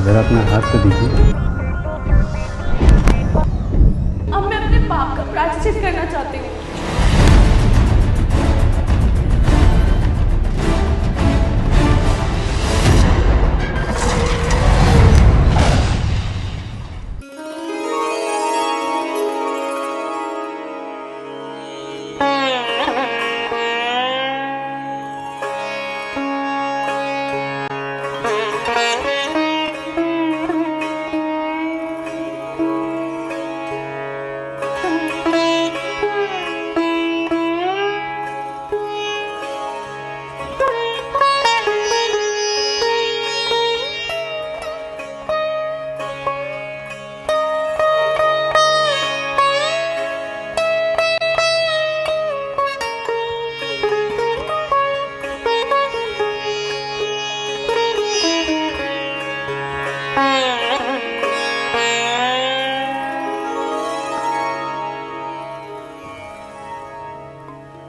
जरा अपना हाथ तो दीजिए। अब मैं अपने पाप का प्रायश्चित करना चाहती हूँ।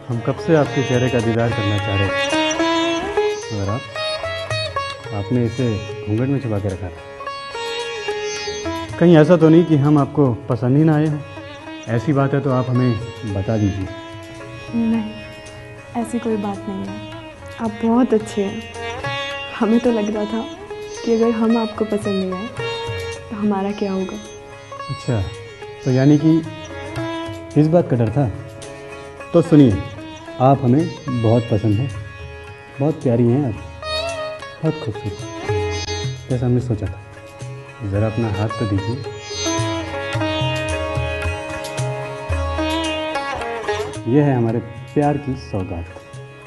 हम कब से आपके चेहरे का दीदार करना चाह रहे थे, मगर आपने इसे घूंघट में छुपा के रखा था। कहीं ऐसा तो नहीं कि हम आपको पसंद ही ना आए हों? ऐसी बात है तो आप हमें बता दीजिए। नहीं, ऐसी कोई बात नहीं है। आप बहुत अच्छे हैं। हमें तो लग रहा था कि अगर हम आपको पसंद नहीं आए तो हमारा क्या होगा। अच्छा, तो यानी कि इस बात का डर था। तो सुनिए, आप हमें बहुत पसंद हैं, बहुत प्यारी हैं आप, बहुत खूबसूरत, जैसा हमने सोचा था। ज़रा अपना हाथ तो दीजिए। यह है हमारे प्यार की सौगात।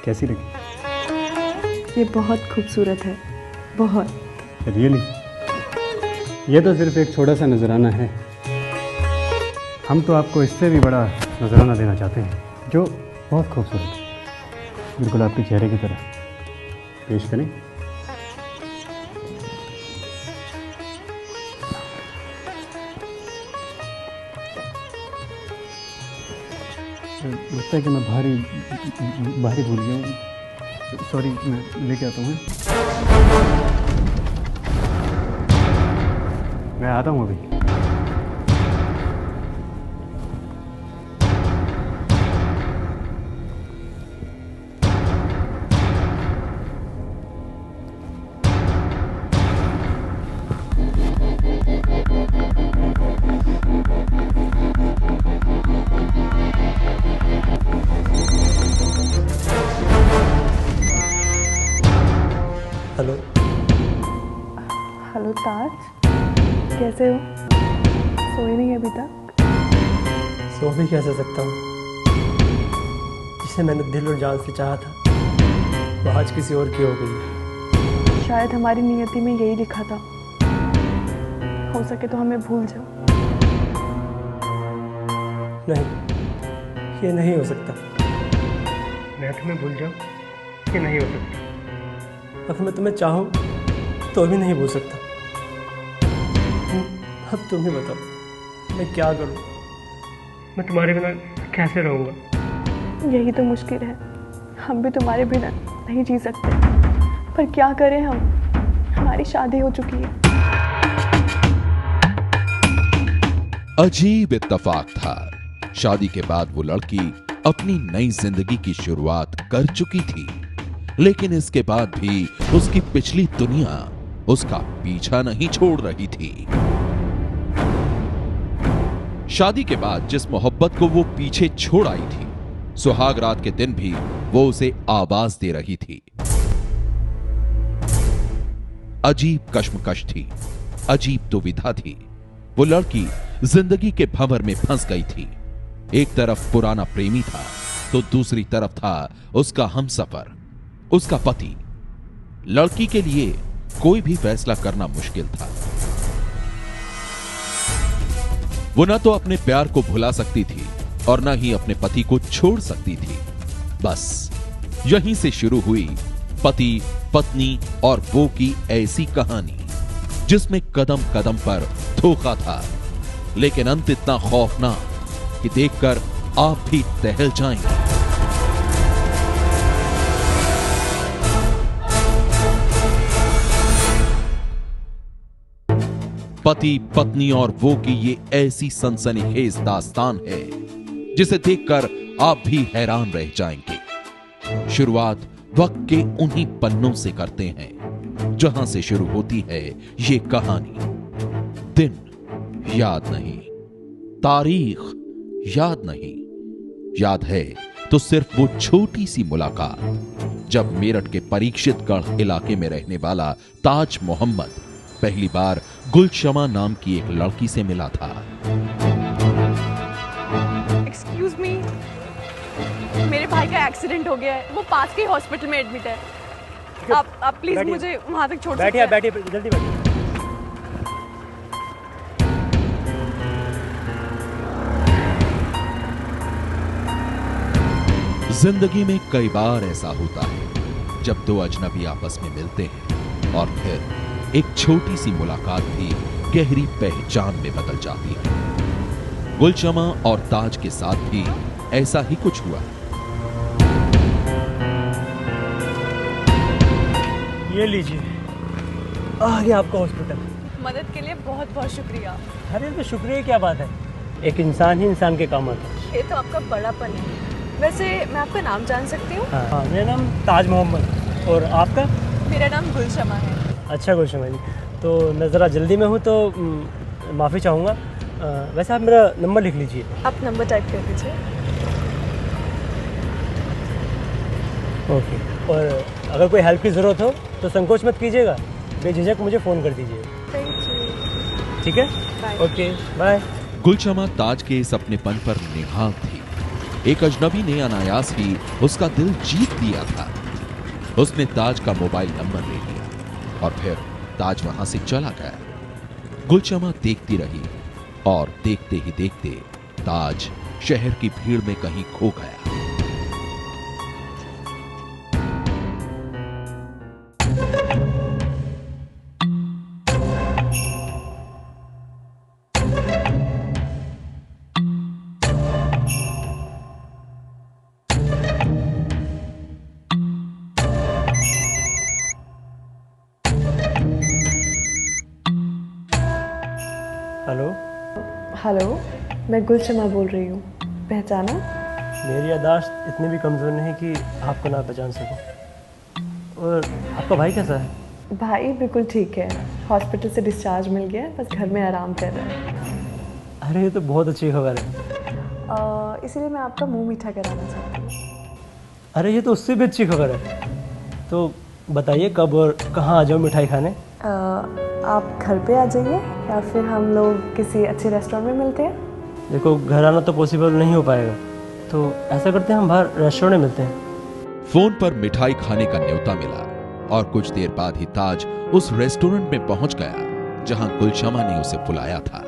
कैसी लगी? ये बहुत खूबसूरत है, बहुत। रियली? ये तो सिर्फ एक छोटा सा नजराना है। हम तो आपको इससे भी बड़ा नजराना देना चाहते हैं, जो बहुत खूबसूरत है, बिल्कुल आपके चेहरे की तरह। पेश करें? लगता है कि मैं भारी भूल गया हूँ। सॉरी, मैं लेके आता हूँ। मैं आता हूँ अभी। हेलो। हेलो ताज, कैसे हो? सोए नहीं अभी तक? सो भी कैसे सकता हूँ? जिसे मैंने दिल और जान से चाहा था वो आज किसी और की हो गई। शायद हमारी नियति में यही लिखा था, हो सके तो हमें भूल जाओ। नहीं, ये नहीं हो सकता। मैं तुम्हें भूल जाऊँ, ये नहीं हो सकता। अगर मैं तुम्हें चाहूँ तो भी नहीं भूल सकता। अब तुम ही बताओ, मैं क्या करूँ? मैं तुम्हारे बिना कैसे रहूँगा? यही तो मुश्किल है, हम भी तुम्हारे बिना नहीं जी सकते। पर क्या करें हम, हमारी शादी हो चुकी है। अजीब इत्तेफाक था। शादी के बाद वो लड़की अपनी नई जिंदगी की शुरुआत कर चुकी थी, लेकिन इसके बाद भी उसकी पिछली दुनिया उसका पीछा नहीं छोड़ रही थी। शादी के बाद जिस मोहब्बत को वो पीछे छोड़ आई थी, सुहाग रात के दिन भी वो उसे आवाज दे रही थी। अजीब कश्मकश थी, अजीब दुविधा थी। वो लड़की जिंदगी के भंवर में फंस गई थी। एक तरफ पुराना प्रेमी था तो दूसरी तरफ था उसका हमसफर, उसका पति। लड़की के लिए कोई भी फैसला करना मुश्किल था। वो न तो अपने प्यार को भुला सकती थी और न ही अपने पति को छोड़ सकती थी। बस यहीं से शुरू हुई पति, पत्नी और वो की ऐसी कहानी जिसमें कदम कदम पर धोखा था, लेकिन अंत इतना खौफनाक कि देखकर आप भी दहल जाएंगे। पति, पत्नी और वो की ये ऐसी सनसनीखेज दास्तान है जिसे देखकर आप भी हैरान रह जाएंगे। शुरुआत वक्त के उन्हीं पन्नों से करते हैं जहां से शुरू होती है ये कहानी। दिन याद नहीं, तारीख याद नहीं, याद है तो सिर्फ वो छोटी सी मुलाकात जब मेरठ के परीक्षितगढ़ इलाके में रहने वाला ताज मोहम्मद पहली बार गुलशमा नाम की एक लड़की से मिला था। एक्सक्यूज मी, मेरे भाई का एक्सीडेंट हो गया है, वो पास के हॉस्पिटल में एडमिट है। आप प्लीज बैठिए। मुझे वहां तक छोड़ सकते बैठिए हैं? बैठिए, जल्दी बैठिए। जिंदगी में कई बार ऐसा होता है जब दो अजनबी आपस में मिलते हैं और फिर एक छोटी सी मुलाकात भी गहरी पहचान में बदल जाती है। गुलशमा और ताज के साथ भी ऐसा ही कुछ हुआ। ये लीजिए, आ गया आपका हॉस्पिटल। मदद के लिए बहुत बहुत शुक्रिया। अरे तो शुक्रिया क्या बात है, एक इंसान ही इंसान के काम आता है। ये तो आपका बड़ापन है। वैसे मैं आपका नाम जान सकती हूँ? हाँ, मेरा नाम ताज मोहम्मद, और आपका? मेरा नाम गुलशमा है। अच्छा गुलशमा जी, तो मैं ज़रा जल्दी में हूँ तो माफ़ी चाहूँगा। वैसे आप मेरा नंबर लिख लीजिए। आप नंबर टाइप कर दीजिए। ओके, और अगर कोई हेल्प की ज़रूरत हो तो संकोच मत कीजिएगा, बेझिझक मुझे फ़ोन कर दीजिए। Thank you. ठीक है, bye. Okay bye. Gulshama Taj के इस अपनेपन पर निहाल थी। एक अजनबी ने अनायास ही उसका दिल जीत लिया था। उसने ताज का मोबाइल नंबर ले लिया और फिर ताज वहां से चला गया। गुलशमा देखती रही और देखते ही देखते ताज शहर की भीड़ में कहीं खो गया। हेलो, हेलो, मैं गुलशमा बोल रही हूँ। पहचाना? मेरी याददाश्त इतनी भी कमज़ोर नहीं कि आपको ना पहचान सकूं। और आपका भाई कैसा है? भाई बिल्कुल ठीक है, हॉस्पिटल से डिस्चार्ज मिल गया है, बस घर में आराम कर रहा है। अरे ये तो बहुत अच्छी खबर है। इसीलिए मैं आपका मुंह मीठा कराना चाहती हूँ। अरे ये तो उससे भी अच्छी खबर है। तो बताइए कब और कहाँ आ जाओ मिठाई खाने? आप घर पे आ जाइए या फिर हम लोग किसी अच्छे रेस्टोरेंट में मिलते हैं। देखो, घर आना तो पॉसिबल नहीं हो पाएगा, तो ऐसा करते हैं हम बाहर रेस्टोरेंट में मिलते हैं। फोन पर मिठाई खाने का न्योता मिला और कुछ देर बाद ही ताज उस रेस्टोरेंट में पहुंच गया जहां गुलशमा ने उसे बुलाया था।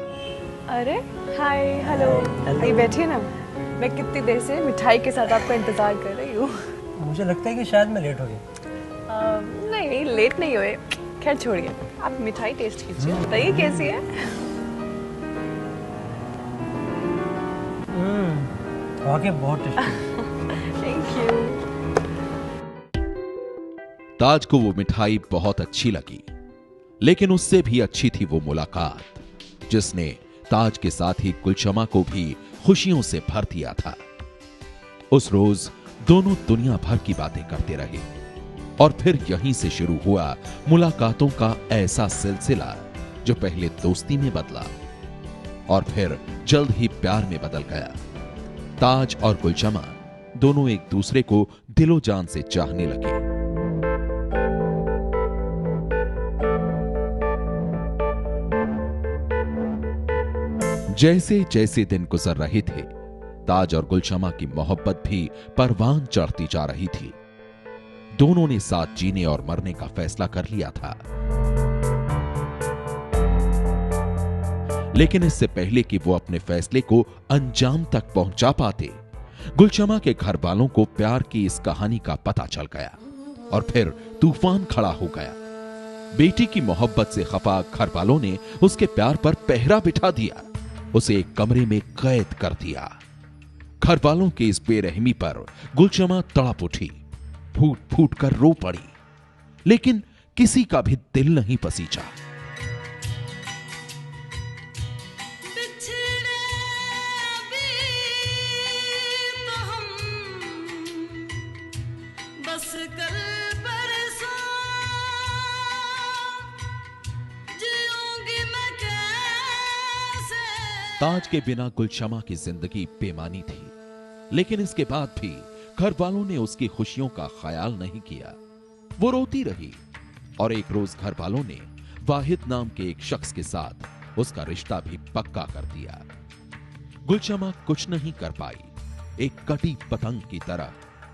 अरे हाय, हेलो। आइए बैठिए ना। मैं कितनी देर से मिठाई के साथ आपका इंतजार कर रही हूँ। मुझे लगता है कि शायद मैं लेट हो गया। नहीं, लेट नहीं हुए। खैर छोड़िए, आप मिठाई टेस्ट कीजिए, बताइए कैसी है। वाकई बहुत टेस्टी। Thank you. ताज को वो मिठाई बहुत अच्छी लगी, लेकिन उससे भी अच्छी थी वो मुलाकात जिसने ताज के साथ ही गुलशमा को भी खुशियों से भर दिया था। उस रोज दोनों दुनिया भर की बातें करते रहे और फिर यहीं से शुरू हुआ मुलाकातों का ऐसा सिलसिला जो पहले दोस्ती में बदला और फिर जल्द ही प्यार में बदल गया। ताज और गुलशमा दोनों एक दूसरे को दिलो जान से चाहने लगे। जैसे जैसे दिन गुजर रहे थे, ताज और गुलशमा की मोहब्बत भी परवान चढ़ती जा रही थी। दोनों ने साथ जीने और मरने का फैसला कर लिया था। लेकिन इससे पहले कि वो अपने फैसले को अंजाम तक पहुंचा पाते, गुलशमा के घर वालों को प्यार की इस कहानी का पता चल गया और फिर तूफान खड़ा हो गया। बेटी की मोहब्बत से खफा घर वालों ने उसके प्यार पर पहरा बिठा दिया, उसे एक कमरे में कैद कर दिया। घर वालों की इस बेरहमी पर गुलशमा तड़प उठी, फूट फूट कर रो पड़ी, लेकिन किसी का भी दिल नहीं पसीजा। कल परसों जीऊंगी मैं कैसे। ताज के बिना गुलशमा की जिंदगी बेमानी थी, लेकिन इसके बाद भी घर वालों ने उसकी खुशियों का ख्याल नहीं किया। वो रोती रही और एक रोज घर वालों ने वाहिद नाम के एक शख्स के साथ उसका रिश्ता भी पक्का कर दिया। गुलशमा कुछ नहीं कर पाई, एक कटी पतंग की तरह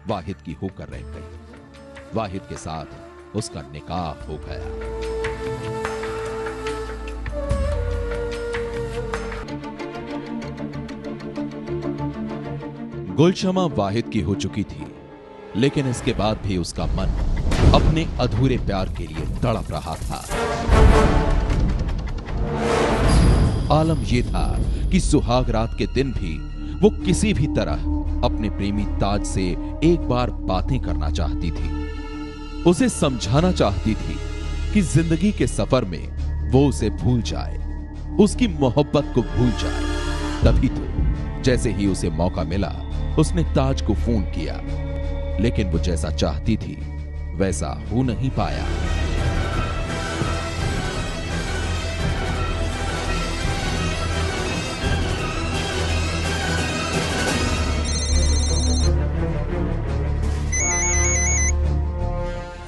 वाहिद की होकर रह गई। वाहिद के साथ उसका निकाह हो गया। गुलशमा वाहिद की हो चुकी थी, लेकिन इसके बाद भी उसका मन अपने अधूरे प्यार के लिए तड़प रहा था। आलम यह था कि सुहाग रात के दिन भी वो किसी भी तरह अपने प्रेमी ताज से एक बार बातें करना चाहती थी, उसे समझाना चाहती थी कि जिंदगी के सफर में वो उसे भूल जाए, उसकी मोहब्बत को भूल जाए। तभी तो जैसे ही उसे मौका मिला उसने ताज को फोन किया, लेकिन वो जैसा चाहती थी वैसा हो नहीं पाया।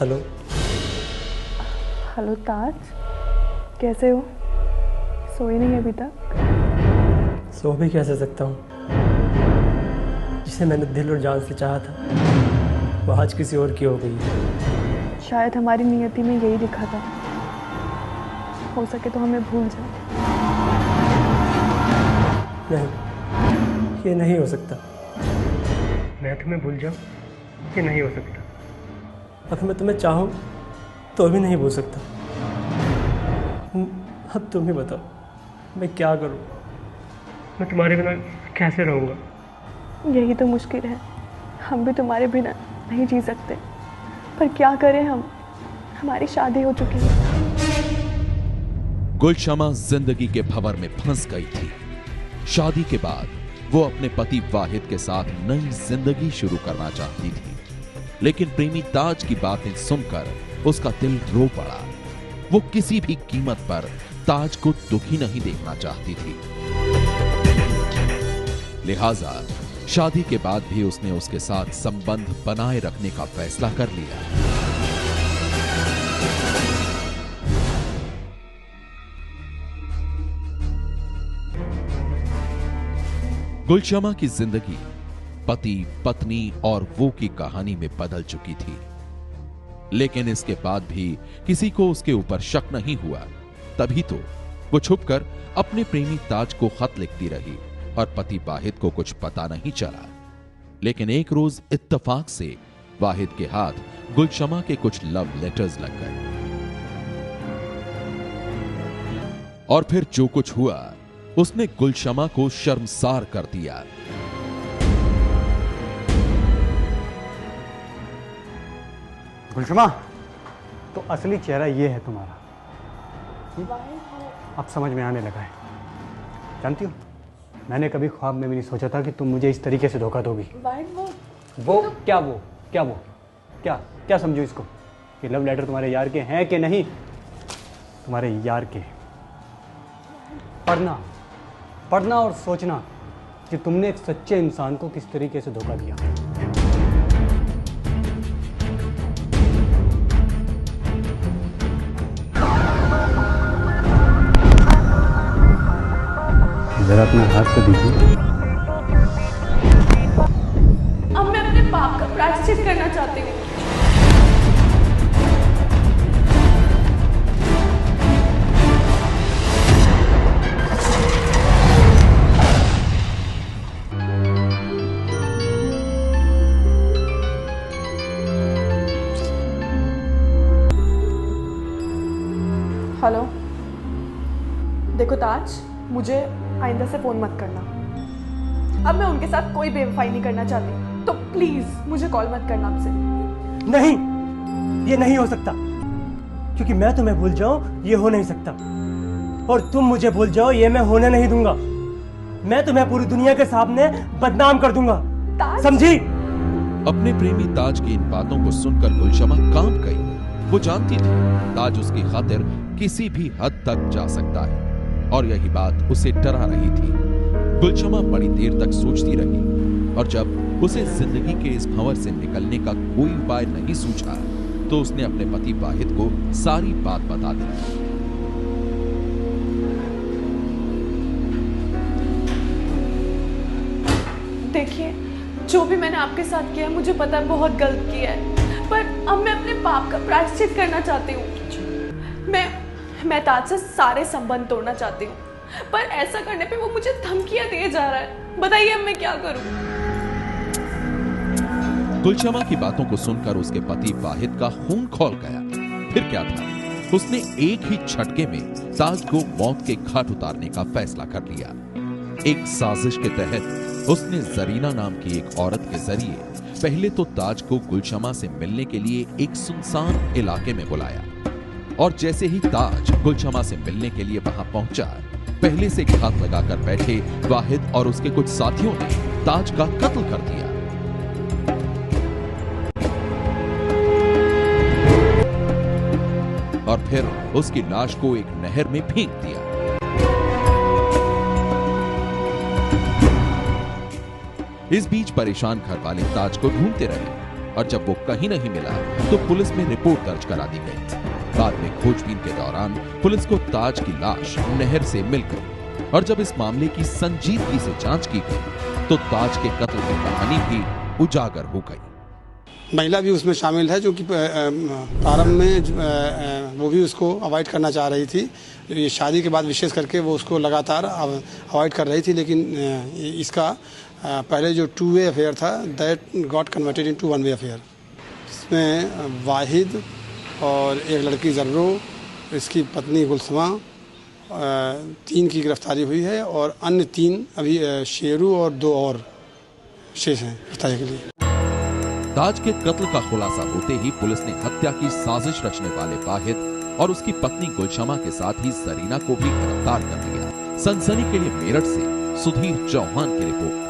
हेलो। हेलो ताज, कैसे हो? सोए नहीं अभी तक? सो भी कैसे सकता हूँ? जिसे मैंने दिल और जान से चाहा था वो आज किसी और की हो गई है। शायद हमारी नियति में यही लिखा था, हो सके तो हमें भूल जाओ। नहीं, ये नहीं हो सकता। मैं तुम्हें भूल जाऊं, ये नहीं हो सकता। अगर मैं तुम्हें चाहूं तो भी नहीं भूल सकता। अब तुम ही बताओ मैं क्या करूं? मैं तुम्हारे बिना कैसे रहूंगा? यही तो मुश्किल है, हम भी तुम्हारे बिना नहीं जी सकते, पर क्या करें हम, हमारी शादी हो चुकी है। गुलशमा जिंदगी के भंवर में फंस गई थी। शादी के बाद वो अपने पति वाहिद के साथ नई जिंदगी शुरू करना चाहती थी, लेकिन प्रेमी ताज की बातें सुनकर उसका दिल रो पड़ा। वो किसी भी कीमत पर ताज को दुखी नहीं देखना चाहती थी, लिहाजा शादी के बाद भी उसने उसके साथ संबंध बनाए रखने का फैसला कर लिया। गुलशमा की जिंदगी पति, पत्नी और वो की कहानी में बदल चुकी थी, लेकिन इसके बाद भी किसी को उसके ऊपर शक नहीं हुआ। तभी तो वो छुपकर अपने प्रेमी ताज को खत लिखती रही और पति वाहिद को कुछ पता नहीं चला। लेकिन एक रोज इत्तेफाक से वाहिद के हाथ गुलशमा के कुछ लव लेटर्स लग गए, और फिर जो कुछ हुआ उसने गुलशमा को शर्मसार कर दिया। गुलशमा, तो असली चेहरा ये है तुम्हारा। अब समझ में आने लगा है। जानती हो, मैंने कभी ख्वाब में भी नहीं सोचा था कि तुम मुझे इस तरीके से धोखा दोगी। क्या क्या समझो इसको कि लव लेटर तुम्हारे यार के हैं कि नहीं? तुम्हारे यार के। पढ़ना और सोचना कि तुमने एक सच्चे इंसान को किस तरीके से धोखा दिया। जरा अपना हाथ तो दीजिए। अब मैं अपने पाप का प्रायश्चित करना चाहती हूँ। हेलो, देखो ताज, मुझे आइंदा से फ़ोन मत करना। अब मैं उनके साथ कोई बेवफाई नहीं करना चाहती, तो प्लीज़ मुझे कॉल मत करना आपसे। नहीं, ये नहीं हो सकता, क्योंकि मैं तुम्हें भूल जाऊं ये हो नहीं सकता, और तुम मुझे भूल जाओ ये मैं होने नहीं दूंगा। मैं तुम्हें पूरी दुनिया के सामने बदनाम कर दूंगा, समझी? अपने प्रेमी ताज की इन बातों को सुनकर गुलशमा कांप गई। वो जानती थी ताज उसकी खातिर किसी भी हद तक जा सकता है और यही बात उसे डरा रही थी। गुलशमा बड़ी देर तक सोचती रही और जब उसे जिंदगी के इस भंवर से निकलने का कोई उपाय नहीं सूझा तो उसने अपने पति वाहिद को सारी बात बता दी। देखिए, जो भी मैंने आपके साथ किया है मुझे पता है बहुत गलत किया है, पर अब मैं अपने पाप का प्रायश्चित करना चाहती हूँ। मैं ताज से सारे संबंध तोड़ना चाहती हूँ, पर ऐसा करने पे वो मुझे धमकियां दिए जा रहा है। बताइए अब मैं क्या करूँ? गुलशमा की बातों को सुनकर उसके पति वाहिद का खून खौल गया। फिर क्या था, उसने एक ही झटके में ताज को मौत के घाट उतारने का फैसला कर लिया। एक साजिश के तहत उसने जरीना नाम की एक औरत के जरिए पहले तो ताज को गुलशमा से मिलने के लिए एक सुनसान इलाके में बुलाया और जैसे ही ताज गुलशमा से मिलने के लिए वहां पहुंचा, पहले से घात लगाकर बैठे वाहिद और उसके कुछ साथियों ने ताज का कत्ल कर दिया। और फिर उसकी लाश को एक नहर में फेंक दिया। इस बीच परेशान घर वाले ताज को ढूंढते रहे और जब वो कहीं नहीं मिला तो पुलिस में रिपोर्ट दर्ज करा दी गई। बाद में खोजबीन के दौरान पुलिस को ताज की लाश नहर से मिल गई और जब इस मामले की संजीदगी से जांच की गई तो ताज के कत्ल की कहानी भी उजागर हो गई। महिला भी उसमें शामिल है, जो कि प्रारंभ में वो भी उसको अवॉइड करना चाह रही थी। ये शादी के बाद विशेष करके वो उसको लगातार अवॉइड कर रही थी, लेकिन इसका पहले जो 2 वे अफेयर था that got converted into 1 way affair. इसमें वाहिद और एक लड़की जर्रो, इसकी पत्नी गुलशमा, 3 की गिरफ्तारी हुई है और अन्य 3 अभी शेरू और 2 और शेष हैं गिरफ्तारी के लिए। ताज के कत्ल का खुलासा होते ही पुलिस ने हत्या की साजिश रचने वाले वाहिद और उसकी पत्नी गुलशमा के साथ ही जरीना को भी गिरफ्तार कर लिया। सनसनी के लिए मेरठ से सुधीर चौहान की रिपोर्ट।